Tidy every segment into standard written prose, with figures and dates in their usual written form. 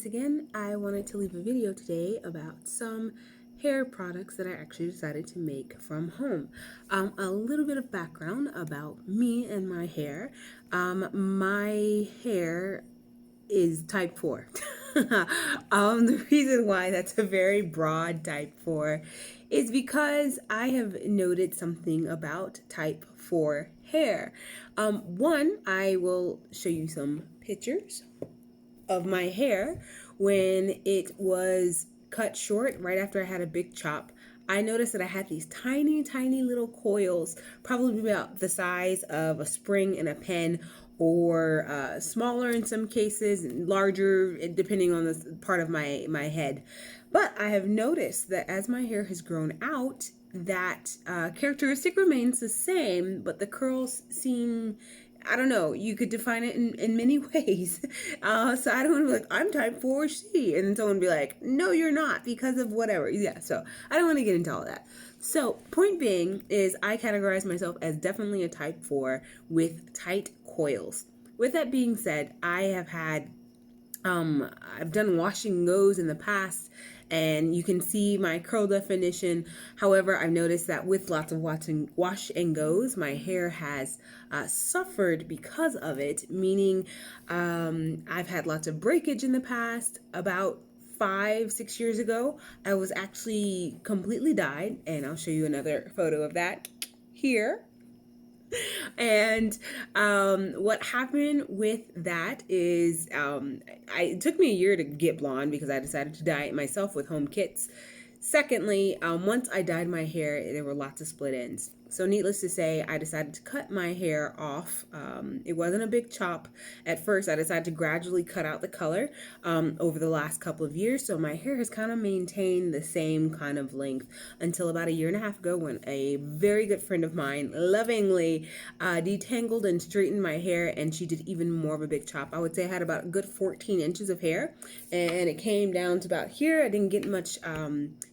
again, I wanted to leave a video today about some hair products that I actually decided to make from home. A little bit of background about me and my hair. My hair is type 4. The reason why that's a very broad type 4 is because I have noted something about type 4 hair. One, I will show you some pictures of my hair when it was cut short right after I had a big chop. I noticed that I had these tiny little coils, probably about the size of a spring in a pen, or smaller in some cases, and larger depending on the part of my head. But I have noticed that as my hair has grown out, that characteristic remains the same, but the curls seem, I don't know, you could define it in many ways. So I don't want to be like, I'm type 4C, and then someone be like, no, you're not because of whatever. Yeah, so I don't want to get into all that. So point being is I categorize myself as definitely a type 4 with tight coils. With that being said, I have had I've done wash and goes in the past, and you can see my curl definition. However, I've noticed that with lots of wash and goes, my hair has suffered because of it, meaning I've had lots of breakage in the past. About 5-6 years ago, I was actually completely dyed, and I'll show you another photo of that here. And what happened with that is it took me a year to get blonde because I decided to dye it myself with home kits. Secondly, once I dyed my hair, there were lots of split ends. So needless to say, I decided to cut my hair off. It wasn't a big chop at first. I decided to gradually cut out the color over the last couple of years. So my hair has kind of maintained the same kind of length until about 1.5 years ago, when a very good friend of mine lovingly detangled and straightened my hair, and she did even more of a big chop. I would say I had about a good 14 inches of hair, and it came down to about here. I didn't get much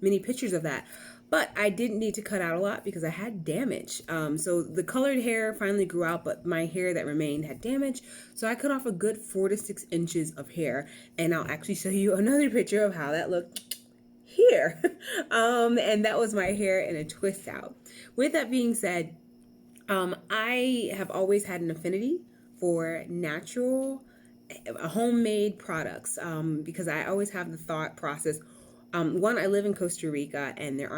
many pictures of that. But I didn't need to cut out a lot because I had damage. So the colored hair finally grew out, but my hair that remained had damage. So I cut off a good 4 to 6 inches of hair. And I'll actually show you another picture of how that looked here. And that was my hair in a twist out. With that being said, I have always had an affinity for natural, homemade products because I always have the thought process. One, I live in Costa Rica, and there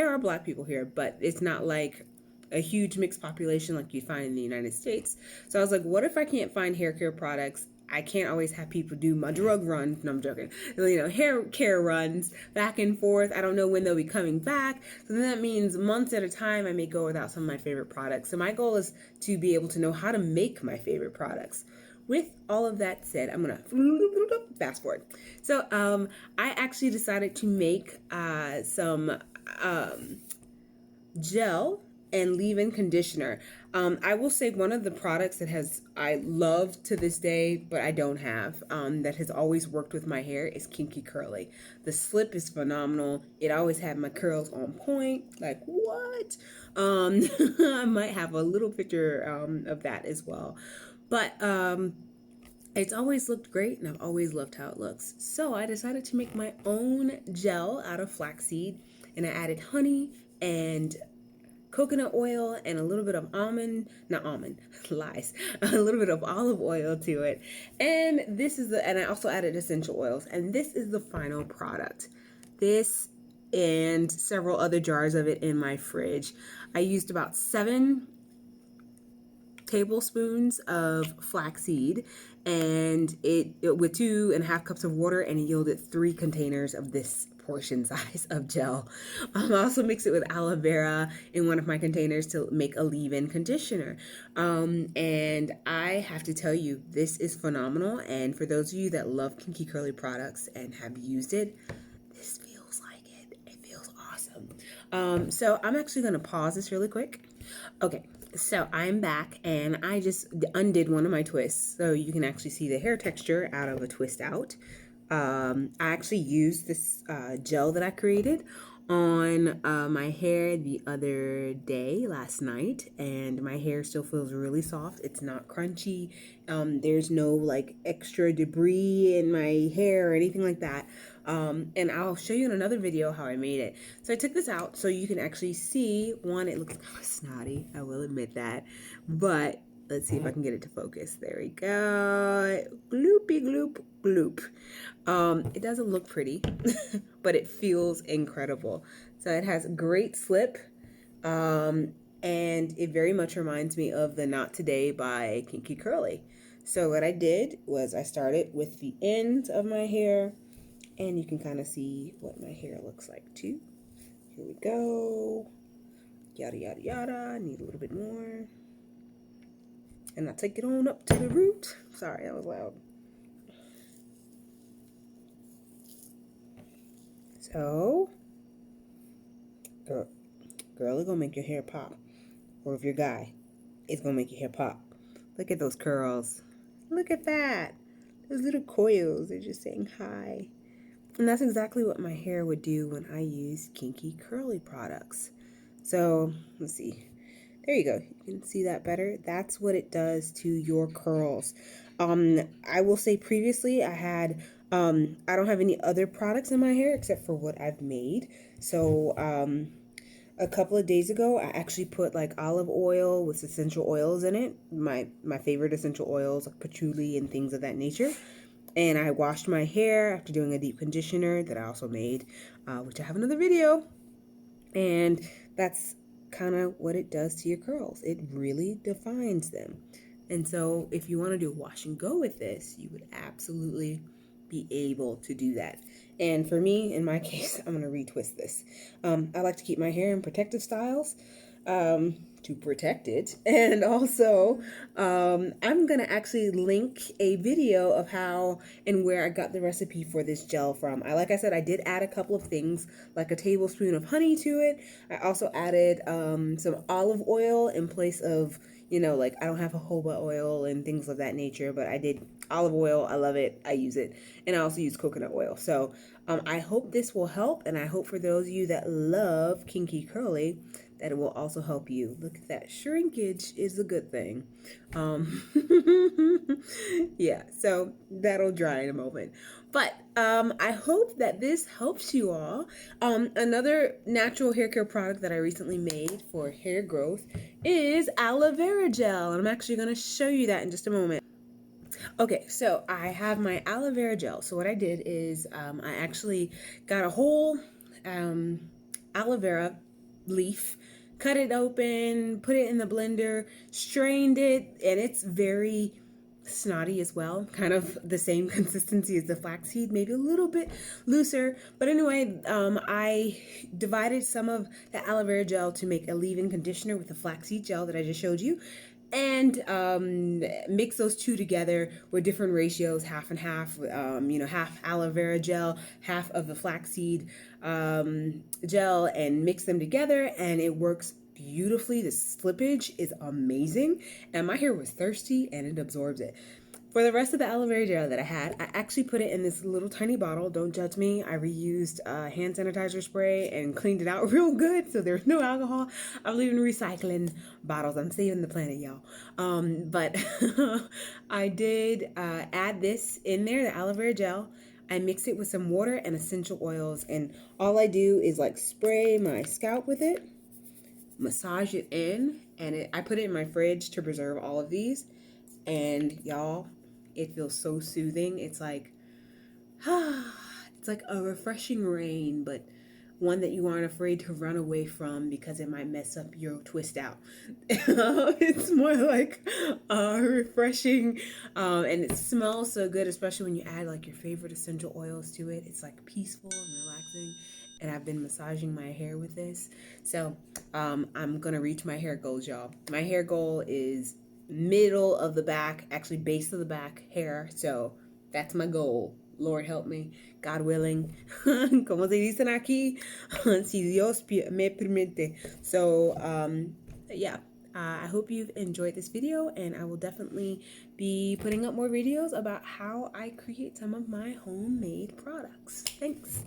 are black people here, but it's not like a huge mixed population like you find in the United States. So I was like, what if I can't find hair care products? I can't always have people do my drug runs. No, I'm joking. Hair care runs back and forth. I don't know when they'll be coming back. So then that means months at a time I may go without some of my favorite products. So my goal is to be able to know how to make my favorite products. With all of that said, I'm gonna fast forward. So I actually decided to make some gel and leave-in conditioner. I will say one of the products that I love to this day, but I don't have, that has always worked with my hair is Kinky Curly. The slip is phenomenal. It always had my curls on point. Like, what? I might have a little picture of that as well. But it's always looked great, and I've always loved how it looks. So I decided to make my own gel out of flaxseed, and I added honey and coconut oil and a little bit of a little bit of olive oil to it. And and I also added essential oils, and this is the final product. This and several other jars of it in my fridge. I used about 7 tablespoons of flaxseed, and it with 2.5 cups of water, and it yielded 3 containers of this portion size of gel. I also mixed it with aloe vera in one of my containers to make a leave-in conditioner. And I have to tell you, this is phenomenal. And for those of you that love Kinky Curly products and have used it, this feels like it. It feels awesome. So I'm actually going to pause this really quick. Okay. So I'm back, and I just undid one of my twists, so you can actually see the hair texture out of a twist out. I actually used this gel that I created on my hair the other day, last night, and my hair still feels really soft. It's not crunchy. There's no like extra debris in my hair or anything like that. And I'll show you in another video how I made it. So I took this out so you can actually see. One, it looks kind of snotty, I will admit that, but let's see if I can get it to focus. There we go. Gloopy gloop gloop. It doesn't look pretty, but it feels incredible. So it has great slip, and it very much reminds me of the Not Today by Kinky Curly. So what I did was I started with the ends of my hair, and you can kind of see what my hair looks like too. Here we go. Yada, yada, yada. I need a little bit more. And I take it on up to the root. Sorry, that was loud. So, girl, it's gonna make your hair pop. Or if you're a guy, it's gonna make your hair pop. Look at those curls. Look at that. Those little coils, they're just saying hi. And that's exactly what my hair would do when I use Kinky Curly products. So, let's see. There you go. You can see that better. That's what it does to your curls. I will say previously I had, I don't have any other products in my hair except for what I've made. So, a couple of days ago, I actually put like olive oil with essential oils in it. My favorite essential oils, like patchouli and things of that nature. And I washed my hair after doing a deep conditioner that I also made, which I have another video. And that's kind of what it does to your curls. It really defines them. And so if you want to do a wash and go with this, you would absolutely be able to do that. And for me, in my case, I'm going to retwist this. I like to keep my hair in protective styles to protect it. And also, I'm going to actually link a video of how and where I got the recipe for this gel from. Like I said, I did add a couple of things, like a tablespoon of honey to it. I also added some olive oil in place of, you know, like I don't have jojoba oil and things of that nature, but I did olive oil. I love it. I use it. And I also use coconut oil. So I hope this will help. And I hope for those of you that love Kinky Curly, that it will also help you. Look at that. Shrinkage is a good thing. Yeah, so that'll dry in a moment. But I hope that this helps you all. Another natural hair care product that I recently made for hair growth is aloe vera gel. And I'm actually going to show you that in just a moment. Okay, so I have my aloe vera gel. So what I did is I actually got a whole aloe vera leaf, cut it open, put it in the blender, strained it, and it's very snotty as well, kind of the same consistency as the flaxseed, maybe a little bit looser. But anyway, I divided some of the aloe vera gel to make a leave-in conditioner with the flaxseed gel that I just showed you, and mix those two together with different ratios, half and half, half aloe vera gel, half of the flaxseed gel, and mix them together, and it works beautifully. The slippage is amazing, and my hair was thirsty and it absorbs it. For the rest of the aloe vera gel that I had, I actually put it in this little tiny bottle. Don't judge me. I reused hand sanitizer spray and cleaned it out real good, so there's no alcohol. I'm leaving recycling bottles. I'm saving the planet, y'all. But I did add this in there, the aloe vera gel. I mix it with some water and essential oils, and all I do is like spray my scalp with it, massage it in, and I put it in my fridge to preserve all of these. And y'all, it feels so soothing. It's like, it's like a refreshing rain, but one that you aren't afraid to run away from because it might mess up your twist out. It's more like refreshing, and it smells so good, especially when you add like your favorite essential oils to it. It's like peaceful and relaxing. And I've been massaging my hair with this. So I'm gonna reach my hair goals, y'all. My hair goal is middle of the back, actually base of the back hair. So that's my goal. Lord help me, God willing. Como se dicen aquí, si Dios me permite. So yeah, I hope you've enjoyed this video, and I will definitely be putting up more videos about how I create some of my homemade products. Thanks.